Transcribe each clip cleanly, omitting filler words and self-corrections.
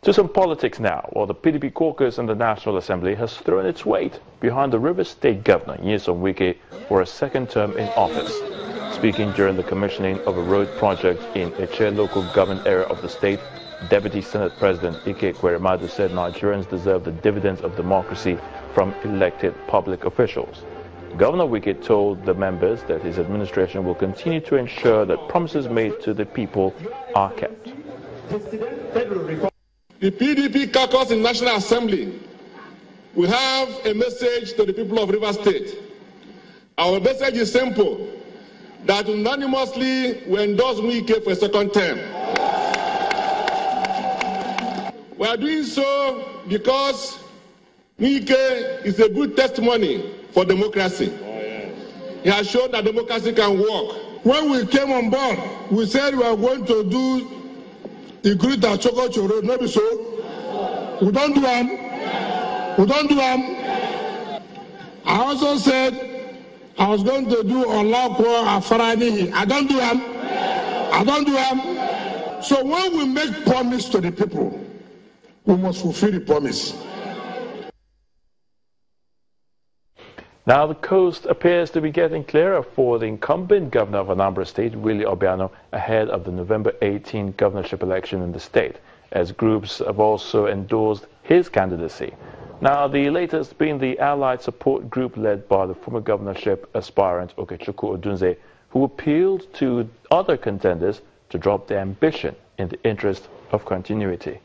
To some politics now. Well, the PDP caucus in the National Assembly has thrown its weight behind the Rivers State Governor, Nyesom Wike, for a second term in office. Speaking during the commissioning of a road project in Eche local government area of the state, Deputy Senate President Ike Ekweremadu said Nigerians deserve the dividends of democracy from elected public officials. Governor Wike told the members that his administration will continue to ensure that promises made to the people are kept. The PDP caucus in National Assembly will have a message to the people of Rivers State. Our message is simple, that unanimously we endorse Wike for a second term. We are doing so because Wike is a good testimony for democracy. He has shown that democracy can work. When we came on board, we said we are going to do the grid that Choko Choro, not so. We don't do them. We don't do them. I also said I was going to do Olakwo Afarani. I don't do them. I don't do them. So when we make promise to the people, we must fulfill the promise. Now the coast appears to be getting clearer for the incumbent governor of Anambra State, Willie Obiano, ahead of the November 18 governorship election in the state, as groups have also endorsed his candidacy. Now the latest being the allied support group led by the former governorship aspirant Okechukwu Odunze, who appealed to other contenders to drop their ambition in the interest of continuity.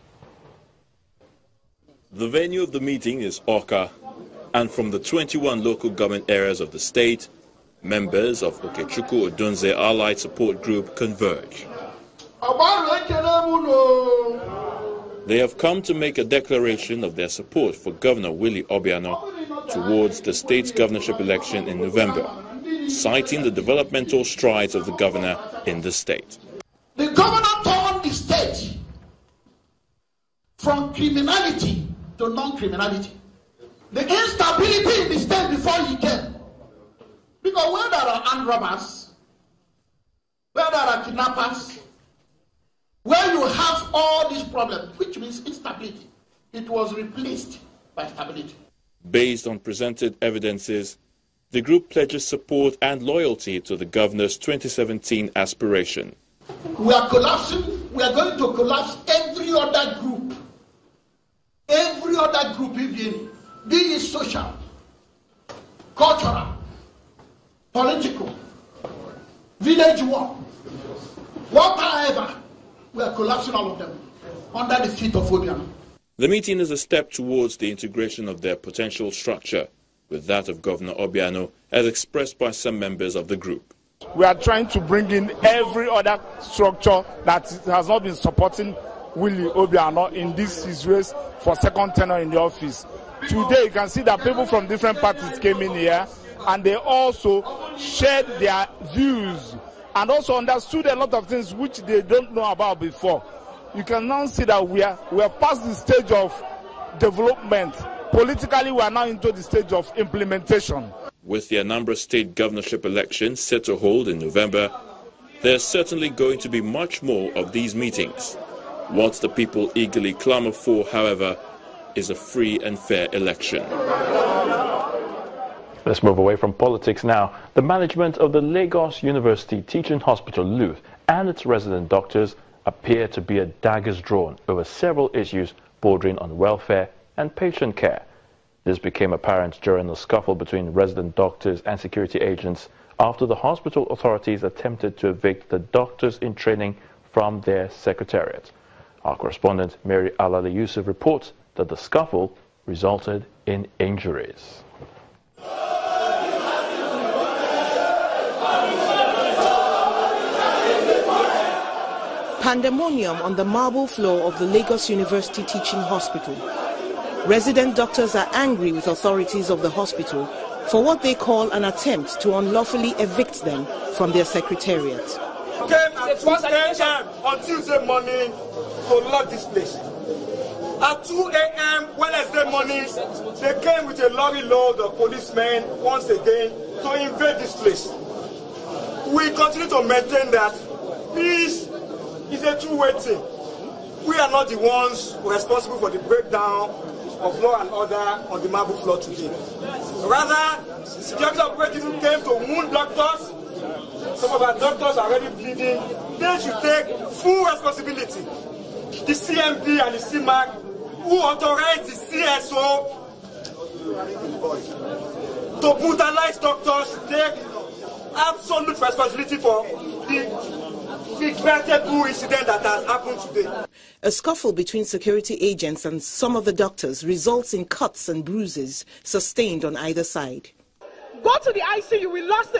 The venue of the meeting is Awka, and from the 21 local government areas of the state, members of Okechukwu Odunze Allied Support Group converge. They have come to make a declaration of their support for Governor Willie Obiano towards the state's governorship election in November, citing the developmental strides of the governor in the state. The governor turned the state from criminality to non-criminality. The instability in the state before he came. Because where there are armed robbers, where there are kidnappers, where you have all these problems, which means instability, it was replaced by stability. Based on presented evidences, the group pledges support and loyalty to the governor's 2017 aspiration. We are collapsing. We are going to collapse every other group. Every other group, be it social, cultural, political, village war, whatever, we are collapsing all of them under the feet of Obiano. The meeting is a step towards the integration of their potential structure with that of Governor Obiano, as expressed by some members of the group. We are trying to bring in every other structure that has not been supporting Willie Obiano in this his race for second tenure in the office. Today you can see that people from different parties came in here and they also shared their views and also understood a lot of things which they don't know about before. You can now see that we are past the stage of development. Politically, we are now into the stage of implementation. With the Anambra State governorship election set to hold in November, there's certainly going to be much more of these meetings. What the people eagerly clamor for, however, is a free and fair election. Let's move away from politics now. The management of the Lagos University Teaching Hospital, LUTH, and its resident doctors appear to be at daggers drawn over several issues bordering on welfare and patient care. This became apparent during the scuffle between resident doctors and security agents after the hospital authorities attempted to evict the doctors in training from their secretariat. Our correspondent Mary Alali Yusuf reports that the scuffle resulted in injuries. Pandemonium on the marble floor of the Lagos University Teaching Hospital. Resident doctors are angry with authorities of the hospital for what they call an attempt to unlawfully evict them from their secretariat. Came at 2 a.m. on Tuesday morning to lock this place. At 2 a.m. Wednesday morning, they came with a lorry load of policemen once again to invade this place. We continue to maintain that peace is a two-way thing. we are not the ones responsible for the breakdown of law and order on the marble floor today. Rather, security operatives who came to wound doctors, some of our doctors are already bleeding, they should take full responsibility. The CMD and the CMAC, who authorized the CSO to brutalize doctors, should take absolute responsibility for the regrettable incident that has happened today. A scuffle between security agents and some of the doctors results in cuts and bruises sustained on either side. Go to the ICU, we lost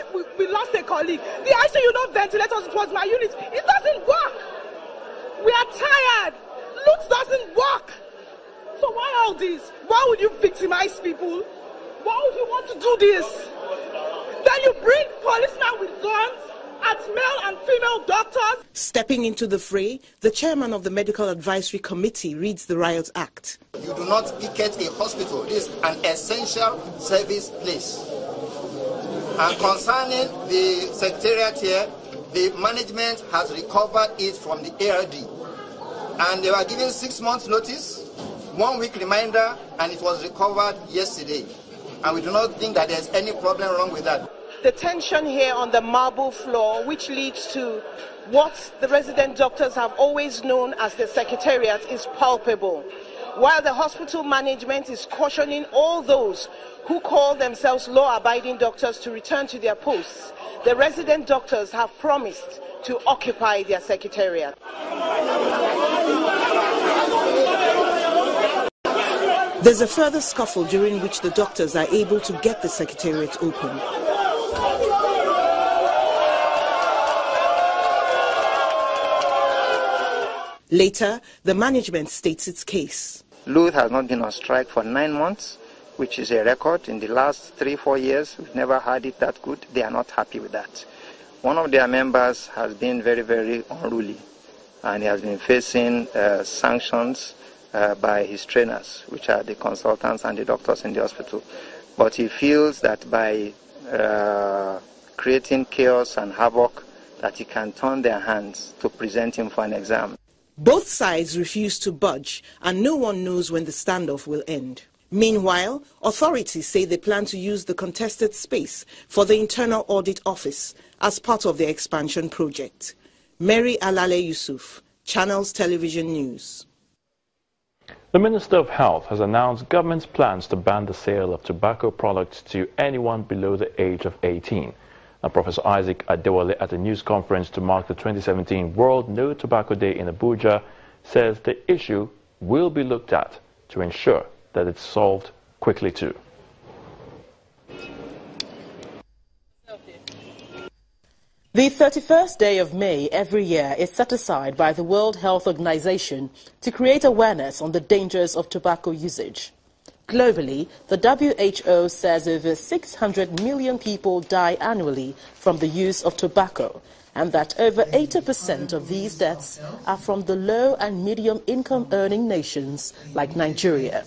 a colleague. The ICU don't ventilate us, it was my unit. It doesn't work. We are tired. Looks doesn't work. So why all this? Why would you victimize people? Why would you want to do this? Then you bring policemen with guns at male and female doctors. Stepping into the fray, the chairman of the Medical Advisory Committee reads the Riot Act. You do not picket a hospital. This is an essential service place. And concerning the secretariat here, the management has recovered it from the ARD. And they were given 6 months notice, 1 week reminder, and it was recovered yesterday. And we do not think that there's any problem wrong with that. The tension here on the marble floor, which leads to what the resident doctors have always known as the secretariat, is palpable. While the hospital management is cautioning all those who call themselves law-abiding doctors to return to their posts, the resident doctors have promised to occupy their secretariat. There's a further scuffle during which the doctors are able to get the secretariat open. Later, the management states its case. LUTH has not been on strike for 9 months, which is a record. In the last 3-4 years, we've never had it that good. They are not happy with that. One of their members has been very, very unruly, and he has been facing sanctions by his trainers, which are the consultants and the doctors in the hospital. But he feels that by creating chaos and havoc, that he can turn their hands to present him for an exam. Both sides refuse to budge, and no one knows when the standoff will end. Meanwhile, authorities say they plan to use the contested space for the Internal Audit Office as part of their expansion project. Mary Alale Yusuf, Channels Television News. The Minister of Health has announced government's plans to ban the sale of tobacco products to anyone below the age of 18. Now, Professor Isaac Adewale, at a news conference to mark the 2017 World No Tobacco Day in Abuja, says the issue will be looked at to ensure that it's solved quickly too. The 31st day of May every year is set aside by the World Health Organization to create awareness on the dangers of tobacco usage. Globally, the WHO says over 600 million people die annually from the use of tobacco, and that over 80% of these deaths are from the low and medium income earning nations like Nigeria.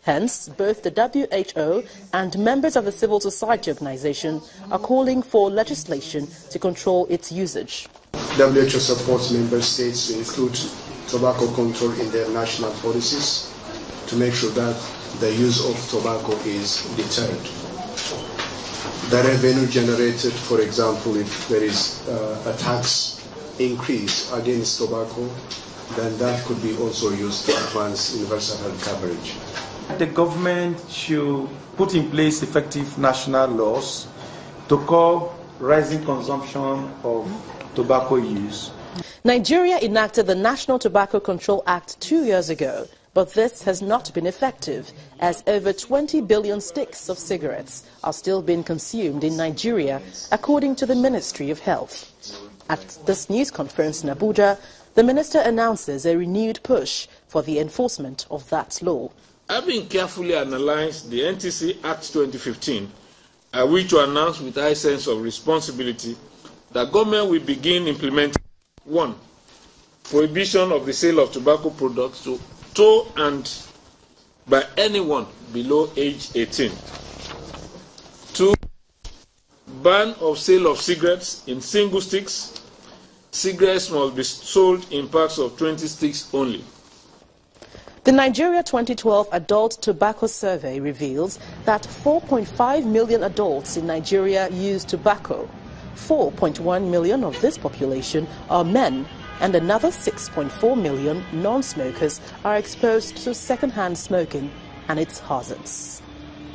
Hence, both the WHO and members of the civil society organization are calling for legislation to control its usage. WHO supports member states to include tobacco control in their national policies to make sure that the use of tobacco is deterred. The revenue generated, for example, if there is a tax increase against tobacco, then that could be also used to advance universal health coverage. The government should put in place effective national laws to curb rising consumption of tobacco use. Nigeria enacted the National Tobacco Control Act 2 years ago, but this has not been effective, as over 20 billion sticks of cigarettes are still being consumed in Nigeria, according to the Ministry of Health. At this news conference in Abuja, the minister announces a renewed push for the enforcement of that law. Having carefully analyzed the NTC Act 2015, I wish to announce with high sense of responsibility that government will begin implementing 1. Prohibition of the sale of tobacco products to and by anyone below age 18. 2. Ban of sale of cigarettes in single sticks. Cigarettes must be sold in packs of 20 sticks only. The Nigeria 2012 Adult Tobacco Survey reveals that 4.5 million adults in Nigeria use tobacco. 4.1 million of this population are men, and another 6.4 million non-smokers are exposed to second-hand smoking and its hazards.